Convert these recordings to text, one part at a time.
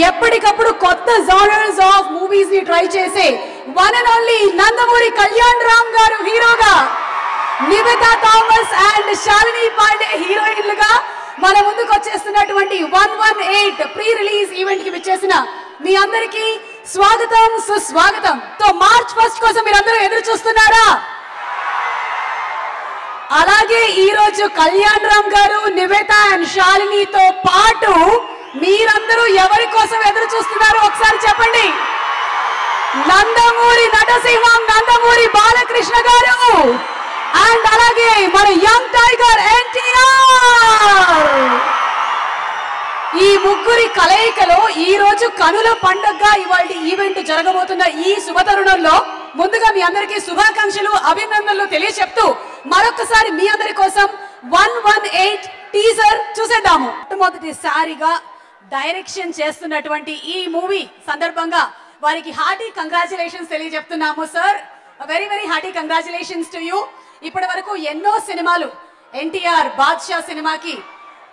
ఎప్పటికప్పుడు కొత్త genres of movies ని ట్రై చేసే one and only Nandamuri Kalyan Ram గారు హీరోగా, నివేతా థామస్ అండ్ శాలిని పాండే హీరోయిన్లుగా మన ముందుకు వచ్చేస్తున్నటువంటి 118 ప్రీ రిలీజ్ ఈవెంట్ కి విచ్చేసిన మీ అందరికీ స్వాగతం, సుస్వాగతం. తో మార్చ్ 1 కోసం మీరందరూ ఎదురు చూస్తున్నారా? అలాగే ఈ రోజు కళ్యాణ్ రామ్ గారు, నివేతా అండ్ శాలినితో పాటు మీరందరూ ఎవరి కోసం ఎదురు చూస్తున్నారు ఒకసారి చెప్పండి. నందమూరి నటసింహం, నందమూరి బాలకృష్ణ గారు అండ్ అలాగే మన యంగ్ టైగర్ ఎన్టీఆర్. ఈ ముగ్గురి కలయికలో ఈ రోజు కనుల పండుగగా ఇవాళ ఈవెంట్ జరగబోతున్న ఈ శుభతరుణంలో ముందుగా మీ అందరికీ శుభాకాంక్షలు, అభినందనలు తెలియచెప్తూ మరొకసారి మీ అందరి కోసం 118 టీజర్ చూసేద్దాము. మొట్టమొదటిసారిగా డైరెక్షన్ చేస్తున్నటువంటి ఈ మూవీ సందర్భంగా వారికి హార్టీ కంగ్రాచులేషన్స్ తెలియజెప్తున్నాము. Sir, very very hearty congratulations to you. ఇప్పటి వరకు ఎన్నో సినిమాలు ఎన్టీఆర్ బాద్షా సినిమాకి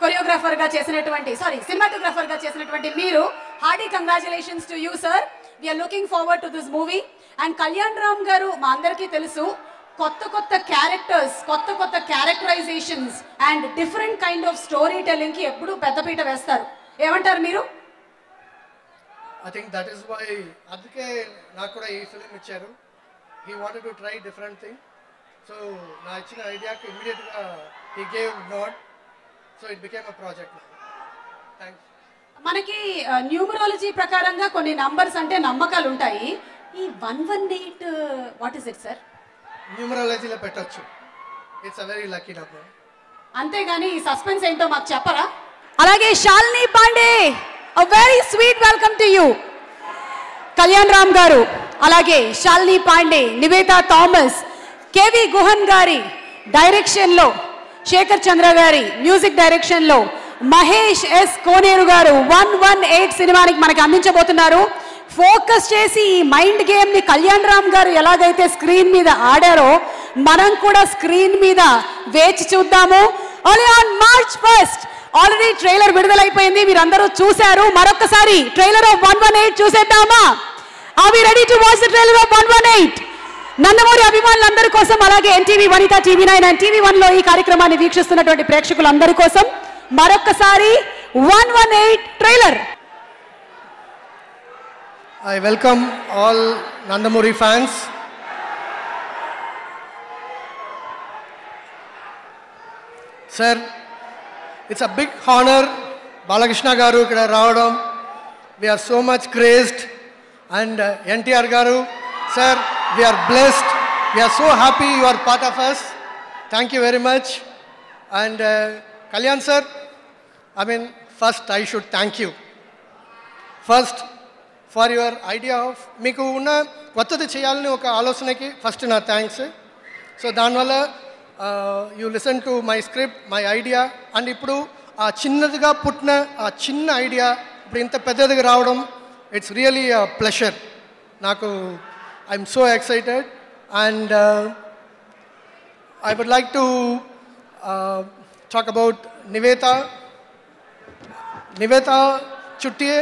కొరియోగ్రాఫర్ గా చేసినటువంటి సినిమాటోగ్రాఫర్ గా చేసినటువంటి మీరు, hearty congratulations to you sir. We're looking forward to this movie. And Kalyan Ram garu మా అందరికీ తెలుసు, కొత్త కొత్త క్యారెక్టర్స్, కొత్త కొత్త characterizations and different kind of story telling కి ఎప్పుడూ పెద్దపీట వేస్తారు. ఏమంటారు మీరు? I think that is why అందుకే నాకు కూడా ఈ ఫిల్మ్ ఇచ్చారు. He wanted to try different thing. So నా ఇచ్చిన ఐడియాకి ఇమ్మీడియట్ గా he gave nod. So it became a project. Thanks. మనకి న్యూమరాలజీ ప్రకారంగా కొన్ని నంబర్స్ అంటే నమ్మకాలు ఉంటాయి. ఈ 118 వాట్ ఇస్ ఇట్ సార్? న్యూమరాలజీలో పెట్టొచ్చు. It's a very lucky number. అంతేగాని ఈ సస్పెన్స్ ఏంటో మాకు చెప్పరా? అలాగే Shalini Pandey, a very sweet welcome to you. Kalyan Ram గారు, అలాగే శాలిని పాండే, నివేతా థామస్, కేవి గుహన్ గారి డైరెక్షన్లో, శేఖర్ చంద్ర గారి మ్యూజిక్ డైరెక్షన్లో మహేష్ ఎస్ కోనేరు గారు 118 సినిమానికి మనకి అందించబోతున్నారు. ఫోకస్ చేసి ఈ మైండ్ గేమ్ ని కళ్యాణ్ రామ్ గారు ఎలాగైతే స్క్రీన్ మీద ఆడారో మనం కూడా స్క్రీన్ మీద వేచి చూద్దాము. Only on March 1 already trailer విడుదలైపోయింది, మీరందరూ చూశారు. మరొకసారి ట్రైలర్ ఆఫ్ 118 చూసేద్దామా? Are we ready to watch the trailer of 118? Nandamuri అభిమానులందరి కోసం, అలాగే ఎన్టీవీ, వనిత, టీవీ9 అండ్ టీవీ1 లో ఈ కార్యక్రమాన్ని వీక్షిస్తున్నటువంటి ప్రేక్షకులందరి కోసం మరొకసారి 118 trailer. I welcome all Nandamuri fans. Sir, it's a big honor Balakrishna garu ikkada raavadam. We are so much crazed. And NTR garu, sir, we are blessed. We are so happy you are part of us. Thank you very much. And Kalyan sir, I mean, first I should thank you. First, for your idea of మీకు ఉన్న కొత్తది చేయాలని ఒక ఆలోచనకి first నా thanks. So దానివల్ల you listen to my script, my idea. And ఇప్పుడు ఆ చిన్నదిగా పుట్టిన ఆ చిన్న ఐడియా ఇప్పుడు ఇంత పెద్దదిగా రావడం, ఇట్స్ రియలీ అ ప్లెషర్. నాకు I'm so excited. And I would like to talk about Nivetha చుట్టియే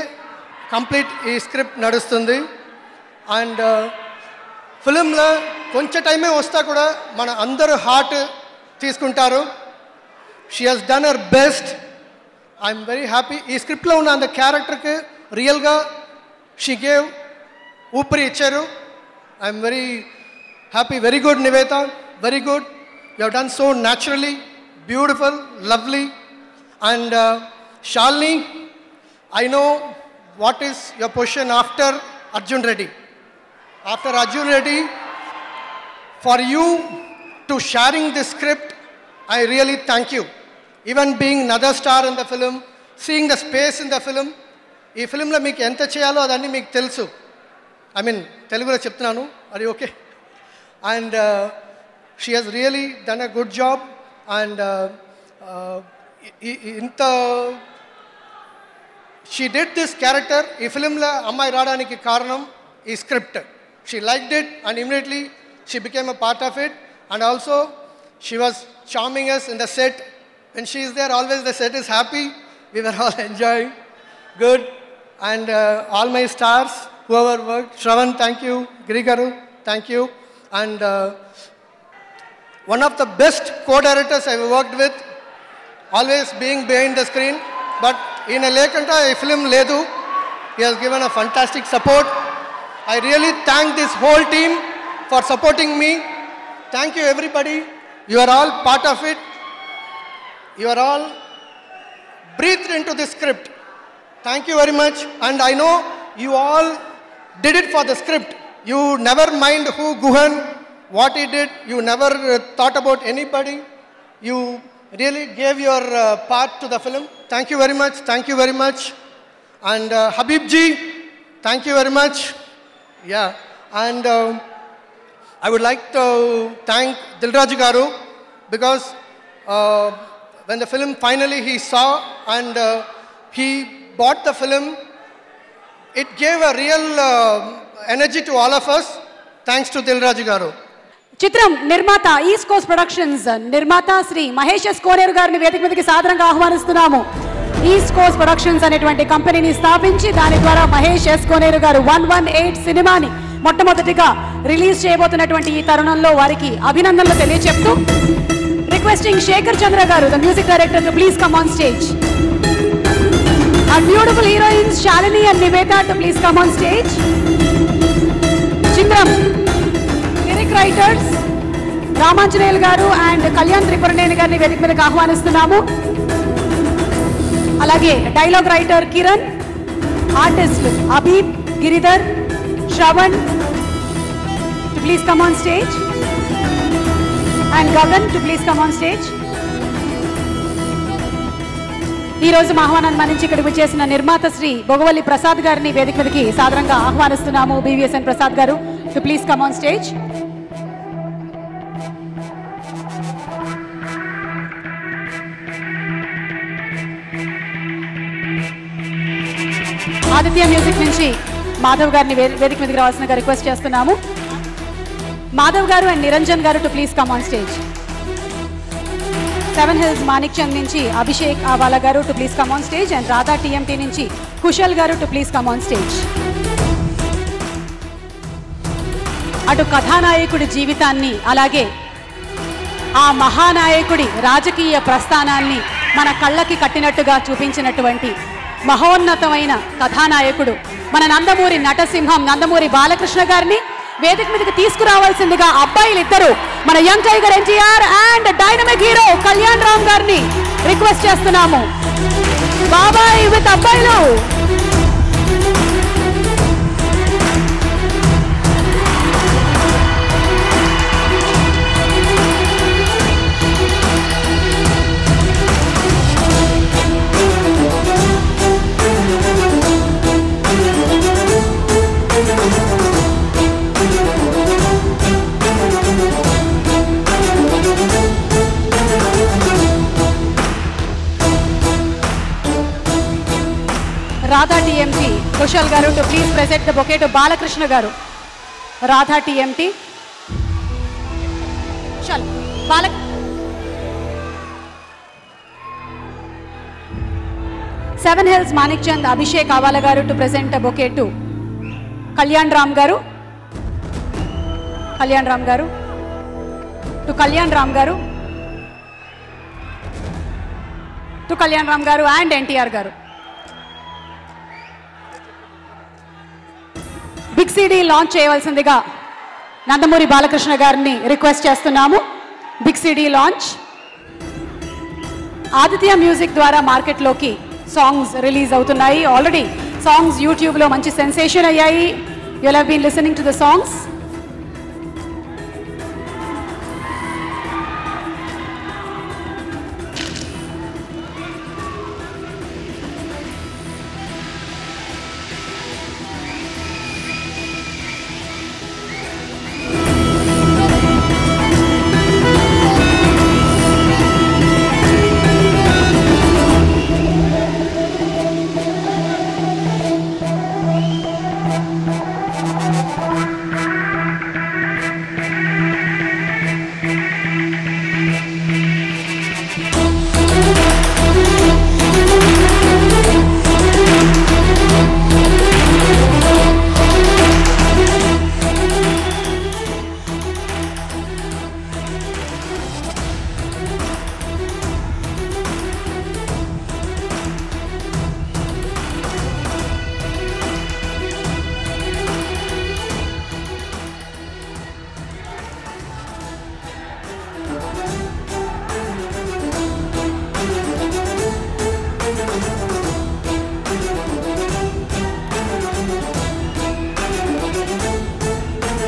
కంప్లీట్ ఈ స్క్రిప్ట్ నడుస్తుంది. అండ్ ఫిలింలో కొంచెం టైమే వస్తా కూడా మన అందరూ హార్ట్ తీసుకుంటారు. She has done her best. I'm very happy. ఈ స్క్రిప్ట్లో ఉన్న అంత క్యారెక్టర్కి రియల్గా షీ గేవ్ ఊపిరి ఇచ్చారు. I'm very happy. Very good Nivetha, very good. You have done so naturally, beautiful, lovely. And Shalini, I know what is your position after Arjun Reddy. After Arjun Reddy, for you to sharing this script, I really thank you. Even being another star in the film, seeing the space in the film, ఈ ఫిలింలో మీకు ఎంత చేయాలో అదన్నీ మీకు తెలుసు. I mean తెలుగులో చెప్తున్నాను, అది okay. And she has really done a good job. And ఇంత she did this character ఈ ఫిలింలో అమ్మాయి రావడానికి కారణం ఈ script. she liked it and immediately she became a part of it. And also she was charming us in the set. When she is there, always the set is happy. We were all enjoying. Good. and all my stars, whoever worked. Shravan, thank you. Grigaru, thank you. And one of the best co-directors I've worked with, always being behind the screen, but in a Lekanta film Ledu, he has given a fantastic support. I really thank this whole team for supporting me. Thank you everybody. You are all part of it. You are all breathed into this script. Thank you very much. And I know you all did it for the script. You never mind who Guhan, what he did. You never thought about anybody. You really gave your part to the film. Thank you very much. Thank you very much. And Habib ji, thank you very much. Yeah. And I would like to thank Dilraj Garu because when the film finally he saw and he bought the film, it gave a real energy to all of us. Thanks to Dilraj Garu. చిత్రం నిర్మాత east Coast productions నిర్మాత Shri Mahesh yes కోనేరు గారిని వేదిక మీదకి సాదరంగా ఆహ్వానిస్తున్నాము. East Coast productions అనేటువంటి కంపెనీని స్థాపించి దాని ద్వారా మహేష్ ఎస్ కోనేరు గారు 118 సినిమాని మొట్టమొదటిగా రిలీజ్ చేయబోతున్నటువంటి ఈ తరుణంలో వారికి అభినందనలు తెలియజేస్తూ రిక్వెస్టింగ్ శేఖర్ చంద్ర గారు the music director to please come on stage. Our beautiful heroines Shalini and Niveta to please come on stage. Chindram lyric writers Ramanjaneyal garu and Kalyan Tripuraneni garni vedika meedaki ఆహ్వానిస్తున్నాము. అలాగే dialogue writer Kiran, artist Abeeb, Giridhar, Shravan to please come on stage and Gagan to please come on stage. ఈ రోజు మా ఆహ్వానాన్ని మన్నించి ఇక్కడికి వచ్చేసిన నిర్మాత శ్రీ బొగవల్లి ప్రసాద్ గారిని వేదిక మీదకి సాదరంగా ఆహ్వానిస్తున్నాము. BVSN ప్రసాద్ గారు to please come on stage. Aditya music నుంచి మాధవ్ గారిని వేదిక మీదకి రావాల్సిన రిక్వెస్ట్ చేస్తున్నాము. మాధవ్ గారు అండ్ నిరంజన్ గారు to please come on stage. Seven hills Manik Chand నుంచి అభిషేక్ ఆవాలా గారు to please come on stage and Radha TMT నుంచి కుశల్ గారు to please come on stage. అటు కథానాయకుడి జీవితాన్ని అలాగే ఆ మహానాయకుడి రాజకీయ ప్రస్థానాన్ని మన కళ్ళకి కట్టినట్టుగా చూపించినటువంటి మహోన్నతమైన కథానాయకుడు మన నందమూరి నటసింహం నందమూరి బాలకృష్ణ గారిని వేదిక మీదకి తీసుకురావాల్సిందిగా అబ్బాయిలు ఇద్దరు మన young tiger NTR and dynamic hero Kalyan Ram గారిని రిక్వెస్ట్ చేస్తున్నాము. బాబాయ్ విత్ అబ్బాయిలు. రాధా TMT కుశల్ గారు to please present the bouquet to Balakrishna గారు. రాధా TMT చల్ బాలక్. సెవెన్ హిల్స్ మానిక్ చంద్ అభిషేక్ ఆవాలా గారు to present the bouquet to Kalyan Ram గారు. కళ్యాణ్ రామ్ గారు టు కళ్యాణ్ రామ్ గారు to Kalyan Ram garu and NTR garu. Big CD launch చేయవలసిందిగా నందమూరి బాలకృష్ణ గారిని రిక్వెస్ట్ చేస్తున్నాము. Big CD launch. Aditya music ద్వారా మార్కెట్లోకి సాంగ్స్ రిలీజ్ అవుతున్నాయి. ఆల్రెడీ సాంగ్స్ యూట్యూబ్లో మంచి సెన్సేషన్ అయ్యాయి. You have been listening to the songs.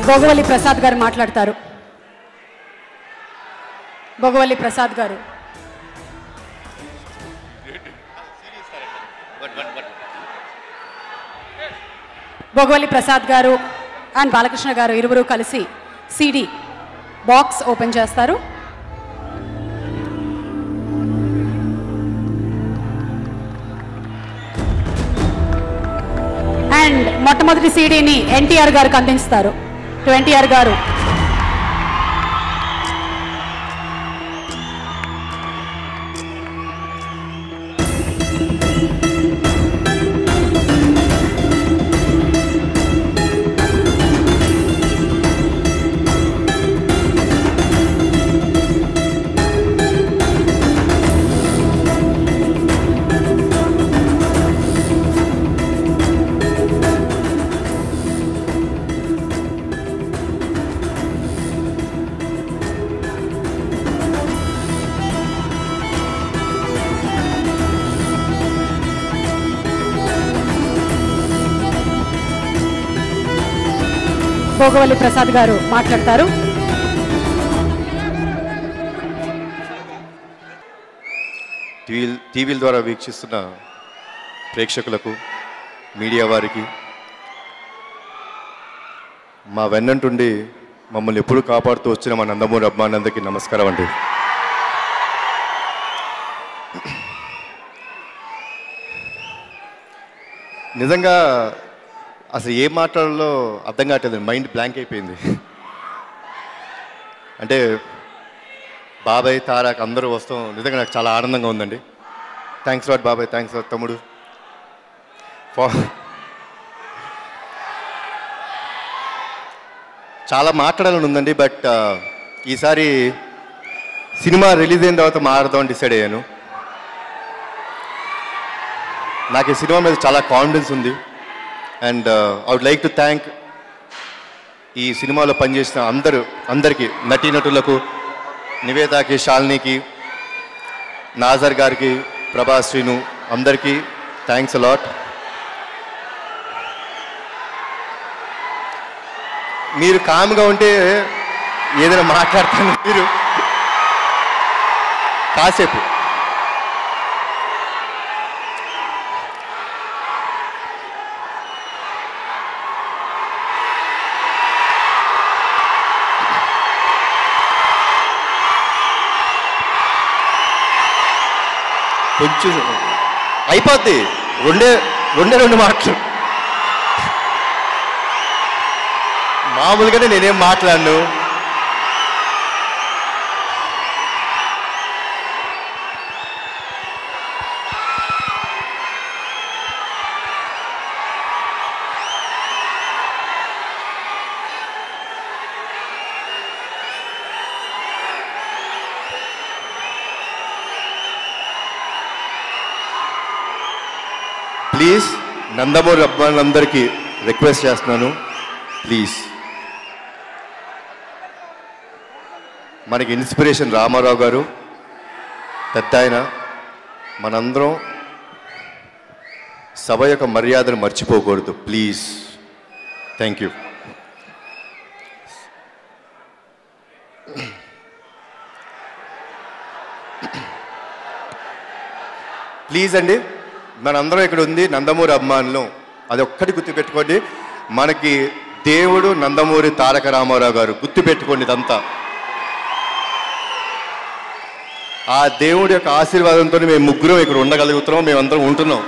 Bhogavalli Prasad garu మాట్లాడతారు. భోగవల్లి ప్రసాద్ గారు. భోగవల్లి ప్రసాద్ గారు అండ్ బాలకృష్ణ గారు ఇరువురు కలిసి సిడి బాక్స్ ఓపెన్ చేస్తారు. అండ్ మొట్టమొదటి సీడీని ఎన్టీఆర్ గారికి అందిస్తారు. ఎన్టీఆర్ గారు. భోగవల్లి ప్రసాద్ గారు మాట్లాడతారు. టీవీల ద్వారా వీక్షిస్తున్న ప్రేక్షకులకు, మీడియా వారికి, మా వెన్నంటుండి మమ్మల్ని ఎప్పుడు కాపాడుతూ వచ్చిన మా నందమూరి అభిమానులందరికీ నమస్కారం అండి. నిజంగా అసలు ఏం మాట్లాడాలో అర్థం కావట్లేదు, మైండ్ బ్లాంక్ అయిపోయింది. అంటే బాబాయ్, తారక్ అందరూ వస్తాం, నిజంగా నాకు చాలా ఆనందంగా ఉందండి. థ్యాంక్స్ లాట్ బాబాయ్, థ్యాంక్స్ లాట్ తమ్ముడు. చాలా మాట్లాడాలని ఉందండి, బట్ ఈసారి సినిమా రిలీజ్ అయిన తర్వాత మాట్లాడదామని డిసైడ్ అయ్యాను. నాకు ఈ సినిమా మీద చాలా కాన్ఫిడెన్స్ ఉంది. And I would like to thank ఈ సినిమాలో పనిచేసిన అందరికీ, నటీనటులకు, నివేదాకి, శాలినికి, నాజర్ గారికి, ప్రభాస్, శ్రీను, అందరికీ థ్యాంక్స్ అలాట్. మీరు కామ్గా ఉంటే ఏదైనా మాట్లాడతాను, మీరు కాసేపు కొంచెం అయిపోద్ది, రెండు మాటలు. మామూలుగానే నేనేం మాట్లాడను. ప్లీజ్ నందమూరి అభిమానులందరికీ రిక్వెస్ట్ చేస్తున్నాను, ప్లీజ్ మనకి ఇన్స్పిరేషన్ రామారావు గారు, పెద్ద ఆయన. మనందరం సభ యొక్క మర్యాదను మర్చిపోకూడదు, ప్లీజ్. Thank you. ప్లీజ్ అండి, మనందరం ఇక్కడ ఉంది నందమూరి అభిమానులు, అది ఒక్కటి గుర్తుపెట్టుకోండి. మనకి దేవుడు నందమూరి తారక రామారావు గారు, గుర్తుపెట్టుకోండి ఇదంతా. ఆ దేవుడి యొక్క ఆశీర్వాదంతో మేము ముగ్గురం ఇక్కడ ఉండగలుగుతున్నాం, మేమందరం ఉంటున్నాం.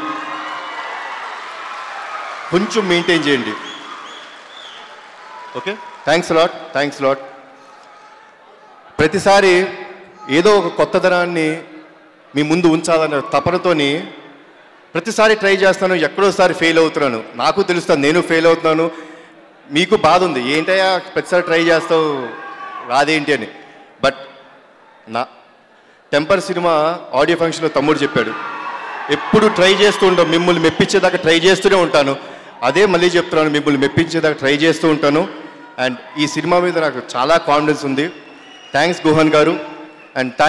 కొంచెం మెయింటైన్ చేయండి, okay? Thanks lot, thanks lot. ప్రతిసారి ఏదో ఒక కొత్తదనాన్ని మీ ముందు ఉంచాలనే తపనతోని ప్రతిసారి ట్రై చేస్తాను, ఎక్కడోసారి ఫెయిల్ అవుతున్నాను. నాకు తెలుస్తాను, నేను ఫెయిల్ అవుతున్నాను. మీకు బాధ ఉంది, ఏంటయ్యా ప్రతిసారి ట్రై చేస్తావు రాదేంటి అని. బట్ నా టెంపర్ సినిమా ఆడియో ఫంక్షన్లో తమ్ముడు చెప్పాడు, ఎప్పుడు ట్రై చేస్తూ ఉంటాం, మిమ్మల్ని మెప్పించేదాకా ట్రై చేస్తూనే ఉంటాను. అదే మళ్ళీ చెప్తున్నాను, మిమ్మల్ని మెప్పించేదాకా ట్రై చేస్తూ ఉంటాను. అండ్ ఈ సినిమా మీద నాకు చాలా కాన్ఫిడెన్స్ ఉంది. థ్యాంక్స్ గుహన్ గారు, and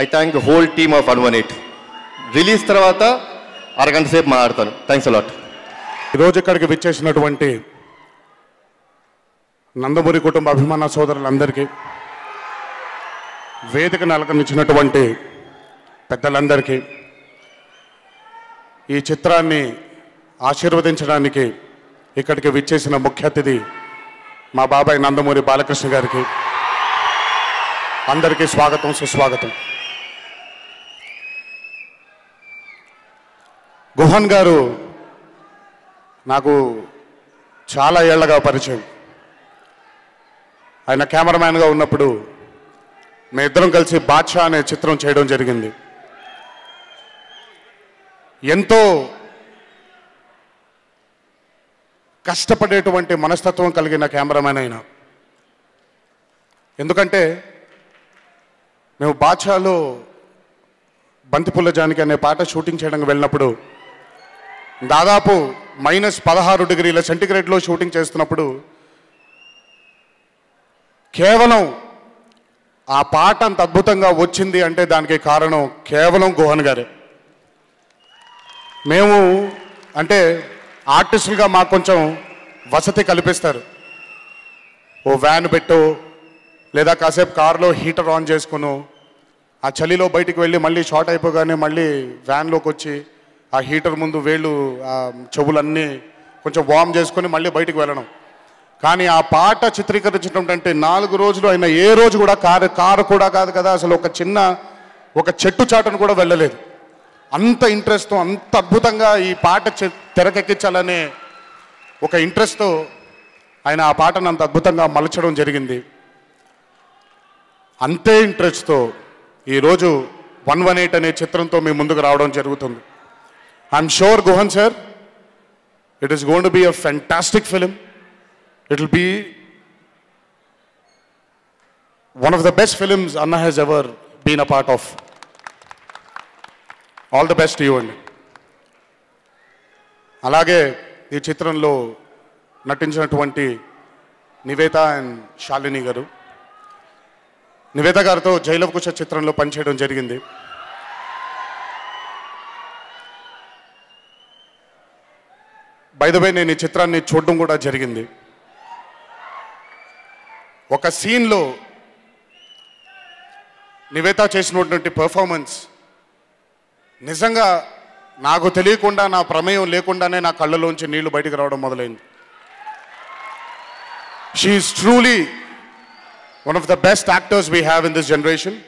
I thank the whole team of 118. Release తర్వాత అరగంట సేపు మాట్లాడతాను. Thanks a lot. ఈరోజు ఇక్కడికి విచ్చేసినటువంటి నందమూరి కుటుంబ అభిమాన సోదరులందరికీ, వేదికను అలంకరించినటువంటి పెద్దలందరికీ, ఈ చిత్రాన్ని ఆశీర్వదించడానికి ఇక్కడికి విచ్చేసిన ముఖ్య అతిథి మా బాబాయ్ నందమూరి బాలకృష్ణ గారికి అందరికీ స్వాగతం, సుస్వాగతం. గుహన్ గారు నాకు చాలా ఏళ్లగా పరిచయం. ఆయన కెమెరామ్యాన్గా ఉన్నప్పుడు మేమిద్దరం కలిసి బాద్షా అనే చిత్రం చేయడం జరిగింది. ఎంతో కష్టపడేటువంటి మనస్తత్వం కలిగిన కెమెరామ్యాన్ అయినా. ఎందుకంటే మేము బాద్షాలో బంతిపుల్ల జానకి అనే పాట షూటింగ్ చేయడానికి వెళ్ళినప్పుడు దాదాపు -16 డిగ్రీల సెంటిగ్రేడ్లో షూటింగ్ చేస్తున్నప్పుడు కేవలం ఆ పాట అంత అద్భుతంగా వచ్చింది అంటే దానికి కారణం కేవలం గుహన్ గారే. మేము అంటే ఆర్టిస్టులుగా మాకు కొంచెం వసతి కల్పిస్తారు. ఓ వ్యాన్ పెట్టు, లేదా కాసేపు కారులో హీటర్ ఆన్ చేసుకును, ఆ చలిలో బయటికి వెళ్ళి మళ్ళీ షార్ట్ అయిపోగానే మళ్ళీ వ్యాన్లోకి వచ్చి ఆ హీటర్ ముందు వేళ్ళు ఆ చెవులన్నీ కొంచెం వార్మ్ చేసుకొని మళ్ళీ బయటికి వెళ్ళడం. కానీ ఆ పాట చిత్రీకరించడం అంటే 4 రోజులు అయినా ఏ రోజు కూడా కారు కూడా కాదు కదా, అసలు ఒక చెట్టు చాటును కూడా వెళ్ళలేదు. అంత ఇంట్రెస్ట్తో, అంత అద్భుతంగా ఈ పాట తెరకెక్కించాలనే ఒక ఇంట్రెస్ట్తో ఆయన ఆ పాటను అంత అద్భుతంగా మలచడం జరిగింది. అంతే ఇంట్రెస్ట్తో ఈరోజు 118 అనే చిత్రంతో మీ ముందుకు రావడం జరుగుతుంది. I'm sure Guhan sir, it is going to be a fantastic film. It will be one of the best films Anna has ever been a part of. All the best to you. And అలాగే ఈ చిత్రంలో నటించినటువంటి Nivetha and Shalini గారు. నివేత గారితో జైలవకుశ చిత్రంలో పనిచేయడం జరిగింది. By the way నేను ఈ చిత్రాన్ని చూడడం కూడా జరిగింది. ఒక సీన్లో నివేత చేసినటువంటి పర్ఫార్మెన్స్ నిజంగా నాకు తెలియకుండా, నా ప్రమేయం లేకుండానే నా కళ్ళలోంచి నీళ్లు బయటకు రావడం మొదలైంది. She is truly one of the best actors we have in this generation.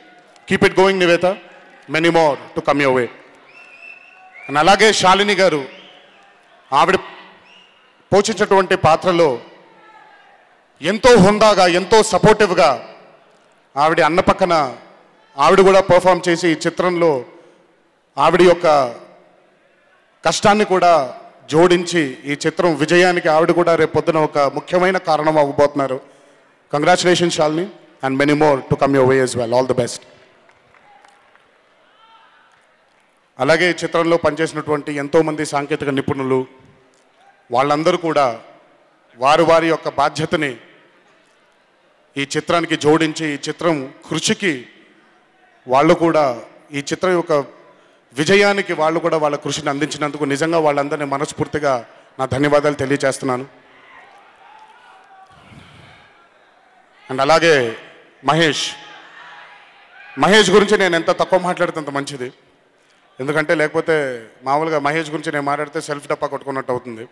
Keep it going Nivetha, many more to come your way. And అలాగే శాలిని గారు ఆవిడ పోషించినటువంటి పాత్రలో ఎంతో హుందాగా, ఎంతో సపోర్టివ్గా ఆవిడ అన్న పక్కన ఆవిడ కూడా పర్ఫామ్ చేసి ఈ చిత్రంలో ఆవిడ యొక్క కష్టాన్ని కూడా జోడించి ఈ చిత్రం విజయానికి ఆవిడ కూడా రేపు పొద్దున ఒక ముఖ్యమైన కారణం అవ్వబోతున్నారు. Congratulations Shalini and many more to come your way as well. All the best. అలాగే ఈ చిత్రంలో పనిచేసినటువంటి ఎంతోమంది సాంకేతిక నిపుణులు, వాళ్ళందరూ కూడా వారి యొక్క బాధ్యతని ఈ చిత్రానికి జోడించి ఈ చిత్రం కృషికి వాళ్ళు కూడా, ఈ చిత్రం యొక్క విజయానికి వాళ్ళు కూడా వాళ్ళ కృషిని అందించినందుకు నిజంగా వాళ్ళందరినీ మనస్ఫూర్తిగా నా ధన్యవాదాలు తెలియజేస్తున్నాను. అండ్ అలాగే మహేష్ గురించి నేను ఎంత తక్కువ మాట్లాడితే అంత మంచిది. ఎందుకంటే లేకపోతే మామూలుగా మహేష్ గురించి నేను మాట్లాడితే సెల్ఫ్ డప్పా కొట్టుకున్నట్టు అవుతుంది.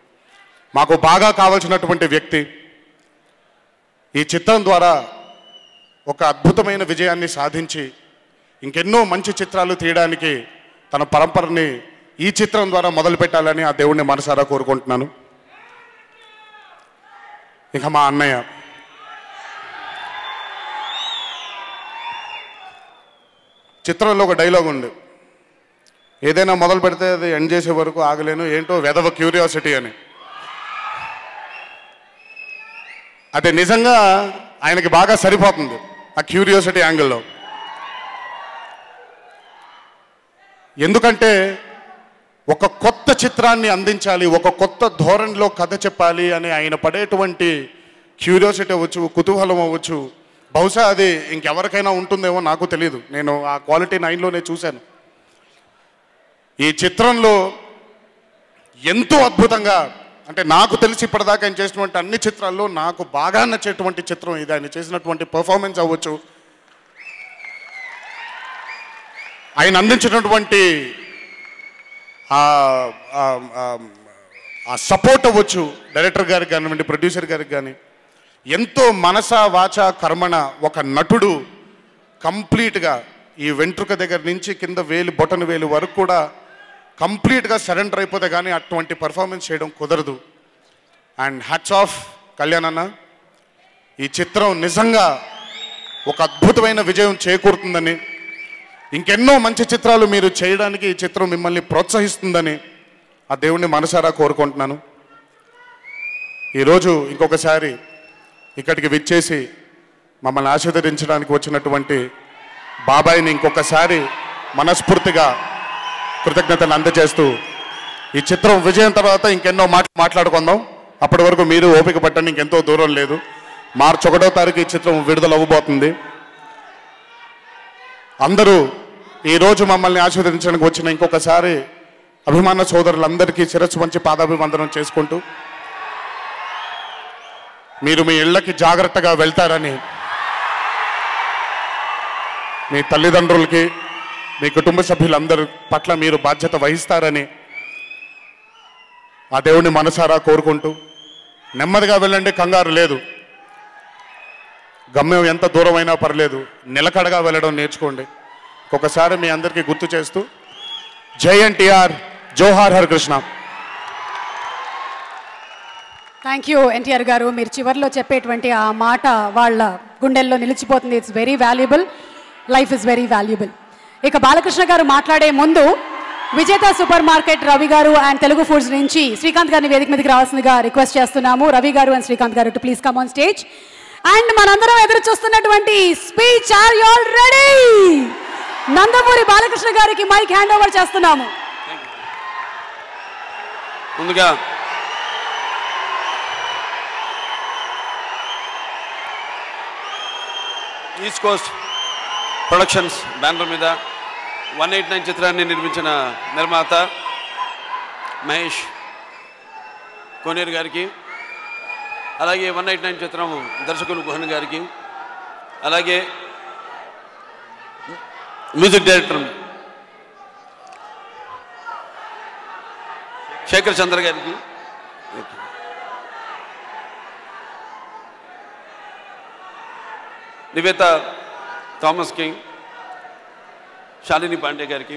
మాకు బాగా కావాల్సినటువంటి వ్యక్తి. ఈ చిత్రం ద్వారా ఒక అద్భుతమైన విజయాన్ని సాధించి ఇంకెన్నో మంచి చిత్రాలు తీయడానికి తన పరంపరని ఈ చిత్రం ద్వారా మొదలు పెట్టాలని ఆ దేవుణ్ణి మనసారా కోరుకుంటున్నాను. ఇక మా అన్నయ్య, చిత్రంలో ఒక డైలాగ్ ఉంది, ఏదైనా మొదలు పెడితే అది ఎండ్ చేసే వరకు ఆగలేను, ఏంటో వెదవ క్యూరియాసిటీ అని. అదే నిజంగా ఆయనకి బాగా సరిపోతుంది ఆ క్యూరియాసిటీ యాంగిల్లో. ఎందుకంటే ఒక కొత్త చిత్రాన్ని అందించాలి, ఒక కొత్త ధోరణిలో కథ చెప్పాలి అని ఆయన పడేటువంటి క్యూరియాసిటీ అవ్వచ్చు, కుతూహలం అవ్వచ్చు, బహుశా అది ఇంకెవరికైనా ఉంటుందేమో నాకు తెలియదు. నేను ఆ క్వాలిటీ 9లోనే చూశాను. ఈ చిత్రంలో ఎంతో అద్భుతంగా అంటే నాకు తెలిసి ఇప్పటిదాకా ఆయన చేసినటువంటి అన్ని చిత్రాల్లో నాకు బాగా నచ్చేటువంటి చిత్రం ఇది. ఆయన చేసినటువంటి పర్ఫార్మెన్స్ అవ్వచ్చు, ఆయన అందించినటువంటి ఆ సపోర్ట్ అవ్వచ్చు, డైరెక్టర్ గారికి కానివ్వండి, ప్రొడ్యూసర్ గారికి కానీ, ఎంతో మనస వాచ కర్మణ ఒక నటుడు కంప్లీట్గా ఈ వెంట్రుక దగ్గర నుంచి కింద వేలు బొటన వేలు వరకు కూడా కంప్లీట్గా సరెండర్ అయిపోతే కానీ అటువంటి పర్ఫార్మెన్స్ చేయడం కుదరదు. అండ్ హ్యాట్స్ ఆఫ్ కళ్యాణ్ అన్న, ఈ చిత్రం నిజంగా ఒక అద్భుతమైన విజయం చేకూరుతుందని, ఇంకెన్నో మంచి చిత్రాలు మీరు చేయడానికి ఈ చిత్రం మిమ్మల్ని ప్రోత్సహిస్తుందని ఆ దేవుణ్ణి మనసారా కోరుకుంటున్నాను. ఈరోజు ఇంకొకసారి ఇక్కడికి విచ్చేసి మమ్మల్ని ఆశీర్వదించడానికి వచ్చినటువంటి బాబాయిని ఇంకొకసారి మనస్ఫూర్తిగా కృతజ్ఞతలు అందజేస్తూ, ఈ చిత్రం విజయం తర్వాత ఇంకెన్నో మాట్లాడుకుందాం. అప్పటి వరకు మీరు ఓపిక పట్టండి, ఇంకెంతో దూరం లేదు. మార్చి 1వ తారీఖు ఈ చిత్రం విడుదల అవ్వబోతుంది. అందరూ ఈరోజు మమ్మల్ని ఆశీర్వదించడానికి వచ్చిన ఇంకొకసారి అభిమాన సోదరులందరికీ శిరస్సు వంచి పాదాభివందనం చేసుకుంటూ, మీరు మీ ఇళ్ళకి జాగ్రత్తగా వెళ్తారని, మీ తల్లిదండ్రులకి మీ కుటుంబ సభ్యులందరి పట్ల మీరు బాధ్యత వహిస్తారని ఆ దేవుని మనసారా కోరుకుంటూ, నెమ్మదిగా వెళ్ళండి, కంగారు లేదు. గమ్యం ఎంత దూరమైనా పర్లేదు, నిలకడగా వెళ్ళడం నేర్చుకోండి. ఒకసారి మీ అందరికీ గుర్తు చేస్తూ, జై ఎన్టీఆర్, జోహార్ హరికృష్ణ. థ్యాంక్ యూ ఎన్టీఆర్ గారు. మీరు చివరిలో చెప్పేటువంటి ఆ మాట వాళ్ళ గుండెల్లో నిలిచిపోతుంది. It's very valuable, life is very valuable. ఇక బాలకృష్ణ గారు మాట్లాడే ముందు విజేత సూపర్ మార్కెట్ రవి గారు అండ్ తెలుగు ఫుడ్స్ నుంచి శ్రీకాంత్ గారిని వేదిక మీదకి రావాల్సిందిగా రిక్వెస్ట్ చేస్తున్నాము. రవి గారు and Srikanth garu to please come on stage. And మనందరం ఎదురు చూస్తున్నటువంటి speech, are you all ready? Nandamuri Balakrishna గారికి మైక్ హ్యాండ్ ఓవర్ చేస్తున్నాము. ముందుగా ఈస్ట్ కోస్ట్ ప్రొడక్షన్స్ బ్యానర్ మీద 189 చిత్రాన్ని నిర్మించిన నిర్మాత మహేష్ కోనేరు గారికి, అలాగే 189 చిత్రం దర్శకులు గుహన్ గారికి, అలాగే మ్యూజిక్ డైరెక్టర్ శేఖర్ చంద్ర గారికి, నివేత థామస్ కింగ్, శాలిని పాండే గారికి,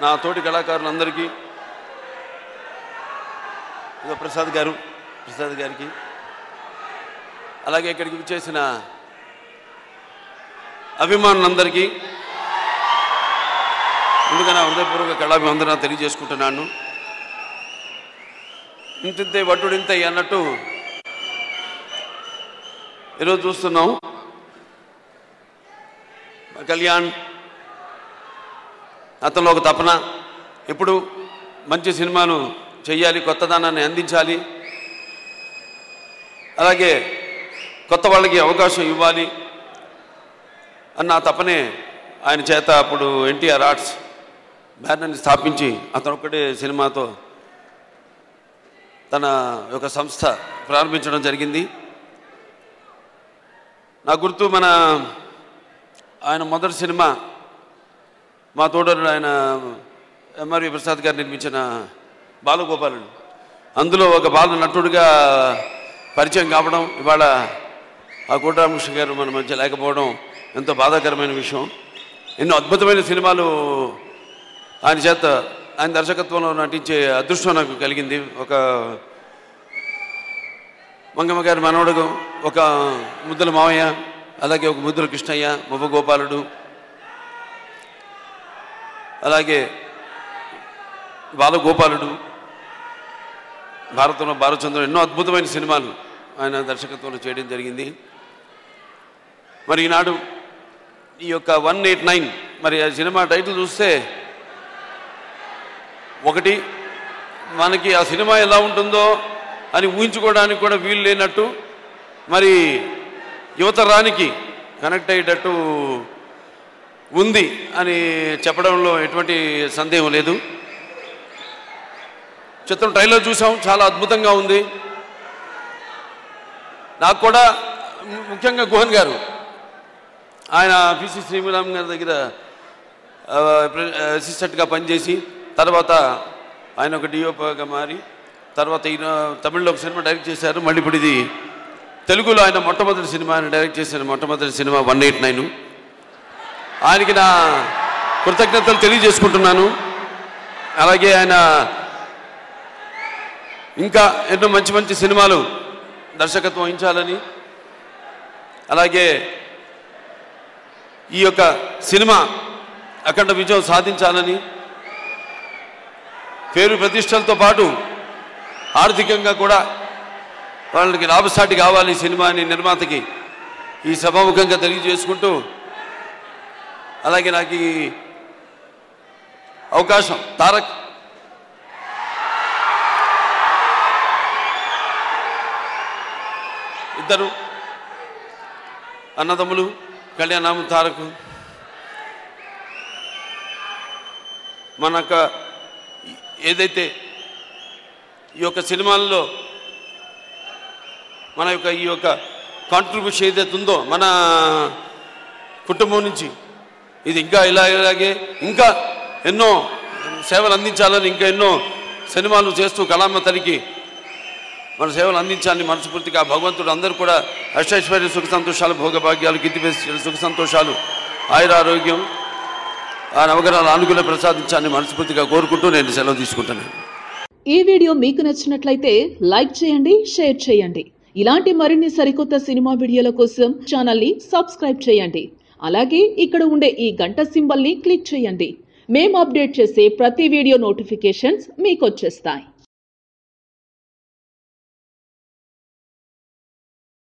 నా తోటి కళాకారులందరికీ, ప్రసాద్ గారికి, అలాగే ఇక్కడికి విచ్చేసిన అభిమానులందరికీ ముందుగా నా హృదయపూర్వక కళాభివందన తెలియజేసుకుంటున్నాను. ఇంతింతే వట్టుడింతై అన్నట్టు ఈరోజు చూస్తున్నాం కళ్యాణ్, అతనిలో ఒక తపన, ఎప్పుడు మంచి సినిమాలు చెయ్యాలి, కొత్తదనాన్ని అందించాలి, అలాగే కొత్త వాళ్ళకి అవకాశం ఇవ్వాలి అన్న తపనే ఆయన చేత అప్పుడు ఎన్టీఆర్ ఆర్ట్స్ బ్యానర్ని స్థాపించి అతను ఒక్కడే సినిమాతో తన యొక్క సంస్థ ప్రారంభించడం జరిగింది. నా గుర్తు ఆయన మొదటి సినిమా మా తోడరు ఆయన ఎంఆర్వి ప్రసాద్ గారు నిర్మించిన బాలగోపాలుడు, అందులో ఒక బాల నటుడిగా పరిచయం కావడం, ఇవాళ ఆ కోటరామకృష్ణ గారు మన మధ్య లేకపోవడం ఎంతో బాధాకరమైన విషయం. ఎన్నో అద్భుతమైన సినిమాలు ఆయన దర్శకత్వంలో నటించే అదృష్టం నాకు కలిగింది. ఒక మంగమ్మ గారి మనవడు, ఒక ముద్దుల మావయ్య, అలాగే ఒక ముద్దుల కృష్ణయ్య, మొవ్వ గోపాలుడు, అలాగే బాలగోపాలుడు, భారతంలో బాలచంద్రుడు, ఎన్నో అద్భుతమైన సినిమాలు ఆయన దర్శకత్వంలో చేయడం జరిగింది. మరి ఈనాడు ఈ యొక్క 189 మరి ఆ సినిమా టైటిల్ చూస్తే ఒకటి మనకి ఆ సినిమా ఎలా ఉంటుందో అని ఊహించుకోవడానికి కూడా వీలు లేనట్టు, మరి యువతరానికి కనెక్ట్ అయ్యేటట్టు ఉంది అని చెప్పడంలో ఎటువంటి సందేహం లేదు. చిత్రం ట్రైలర్ చూసాం, చాలా అద్భుతంగా ఉంది. నాకు కూడా ముఖ్యంగా గుహన్ గారు, ఆయన పిసి శ్రీరామ్ గారి దగ్గర అసిస్టెంట్గా పనిచేసి తర్వాత ఆయన ఒక డిఓగా మారి తర్వాత ఈయన తమిళ్లో ఒక సినిమా డైరెక్ట్ చేశారు. మళ్ళీ ఇప్పుడు ఇది తెలుగులో ఆయన మొట్టమొదటి సినిమా ఆయన డైరెక్ట్ చేసిన మొట్టమొదటి సినిమా 189. ఆయనకి నా కృతజ్ఞతలు తెలియజేసుకుంటున్నాను. అలాగే ఆయన ఇంకా ఎన్నో మంచి మంచి సినిమాలు దర్శకత్వం వహించాలని, అలాగే ఈ యొక్క సినిమా అఖండ విజయం సాధించాలని, పేరు ప్రతిష్టలతో పాటు ఆర్థికంగా కూడా వాళ్ళకి లాభసాటి కావాలి సినిమాని నిర్మాతకి ఈ సభాముఖంగా తెలియజేసుకుంటూ, అలాగే నాకు ఈ అవకాశం తారక్ ఇద్దరు అన్నదమ్ములు కళ్యాణం తారక్ మనక ఏదైతే ఈ యొక్క సినిమాల్లో మన యొక్క ఈ యొక్క కాంట్రిబ్యూషన్ ఏదైతే ఉందో మన కుటుంబం నుంచి ఇది ఇంకా ఇలాగే ఇంకా ఎన్నో సేవలు అందించాలని, ఇంకా ఎన్నో సినిమాలు చేస్తూ కళామ తల్లికి మన సేవలు అందించాలని మనస్ఫూర్తిగా భగవంతుడు అందరూ కూడా అష్టైశ్వర్య సుఖ సంతోషాలు, భోగభాగ్యాలు, కీర్తిపేసి సుఖ సంతోషాలు, ఆయురారోగ్యం, ఆ నవగ్రహాల అనుకూల ప్రసాదించాలని మనస్ఫూర్తిగా కోరుకుంటూ నేను సెలవు తీసుకుంటున్నాను. ఈ వీడియో మీకు నచ్చినట్లయితే లైక్ చేయండి, షేర్ చేయండి. ఇలాంటి మరిన్ని సరికొత్త సినిమా వీడియోల కోసం ఛానల్ని సబ్స్క్రైబ్ చేయండి. అలాగే ఇక్కడ ఉండే ఈ గంట సింబల్ని క్లిక్ చేయండి. మేము అప్డేట్ చేసే ప్రతి వీడియో నోటిఫికేషన్స్ మీకు వచ్చేస్తాయి.